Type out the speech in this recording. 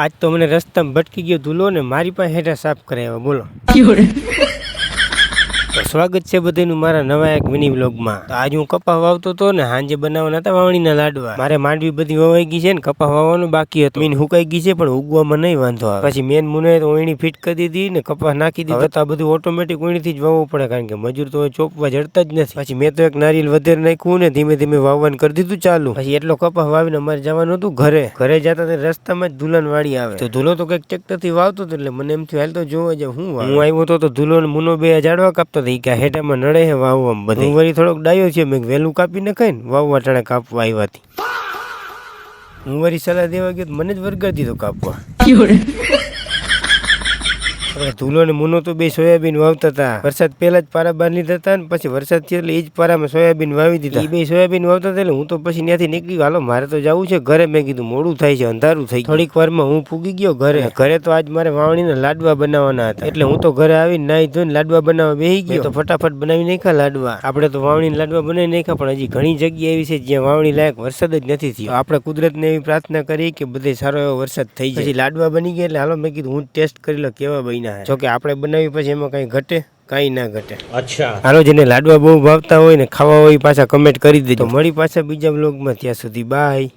આજ તો મને રસ્તામાં ભટકી ગયો ધૂલો ને મારી પાસે હેઠા સાફ કરાવ્યા બોલો. તો સ્વાગત છે બધાનું મારા નવા એક મિની વ્લોગમાં. તો આજ હું કપા વાવતો હતો ને હાંજે બનાવવાના હતા વાવણીના લાડવા. મારે માંડવી બધી વવાઈ ગઈ છે ને કપા વાવવાનું બાકી હતું. મીન હુકાઈ ગઈ છે પણ ઉગવામાં નહીં વાંધો આવે. પછી મેન મુને તો ઓયણી ફિટ કરી દીધી ને કપા નાખી દીધી. હવે તો આ બધું ઓટોમેટિક ઓયણીથી જ વાવવું પડે કારણ કે મજૂર તો ચોપવા જડતા જ નથી. પછી મેં તો એક નારિયેલ વધારે નાખ્યું ને ધીમે ધીમે વાવવાનું કરી દીધું ચાલુ. પછી એટલો કપા વાવીને અમારે જવાનું હતું ઘરે જતા રસ્તામાં જ ધુલાન વાળી આવે. તો ધૂલો તો કઈક ટ્રેક્ટર થી વાવતો હતો એટલે મને એમ થયું હાલ તો જોવા જાવ હું આવ્યો તો ધૂલો ને મુનો બે ઝાડવા કાપતો હતો. કે હેઠામાં નડે હે વાવવામાં બધે. હું વળી થોડોક ડાયો છે મેં વહેલું કાપી નખાય ને વાવવા ટાણે કાપવા આવ્યાથી. હું વળી સલાહ દેવા ગયો મને જ વરગાડી દીધો કાપવા. ધૂલો ને મુનો તો બે સોયાબીન વાવતા હતા. વરસાદ પહેલા જ પારા બાંધી લીધા હતા ને પછી વરસાદ થયો એટલે એ જ પારામાં સોયાબીન વાવી દીધા. એ બે સોયાબીન વાવતા હતા એટલે હું તો પછી ત્યાંથી નીકળી હાલો મારે તો જવું છે ઘરે. મેં કીધું મોડું થાય છે અંધારું થઈ ગયું. થોડીક વારમાં હું પૂગી ગયો ઘરે તો આજ મારે વાવણીના લાડવા બનાવવાના હતા એટલે હું તો ઘરે આવીને નાહી ધોઈને લાડવા બનાવવા બેસી ગયો. તો ફટાફટ બનાવી નાખ્યા લાડવા. આપણે તો વાવણીના લાડવા બનાવી નાખ્યા પણ હજી ઘણી જગ્યા એવી છે જ્યાં વાવણી લાયક વરસાદ જ નથી થયો. આપણે કુદરતને એવી પ્રાર્થના કરી કે બધે સારો એવો વરસાદ થઈ જાય. પછી લાડવા બની ગયા એટલે હાલો મેં કીધું હું ટેસ્ટ કરી લો કેવા બન્યા. જોકે આપણે બનાવી પછી એમાં કઈ ઘટે કઈ ના ઘટે. અચ્છા હાલો જેને લાડવા બહુ ભાવતા હોય ને ખાવા હોય પાછા કમેન્ટ કરી દેજો. મળી પાછા બીજા બ્લોગમાં ત્યાં સુધી બાય.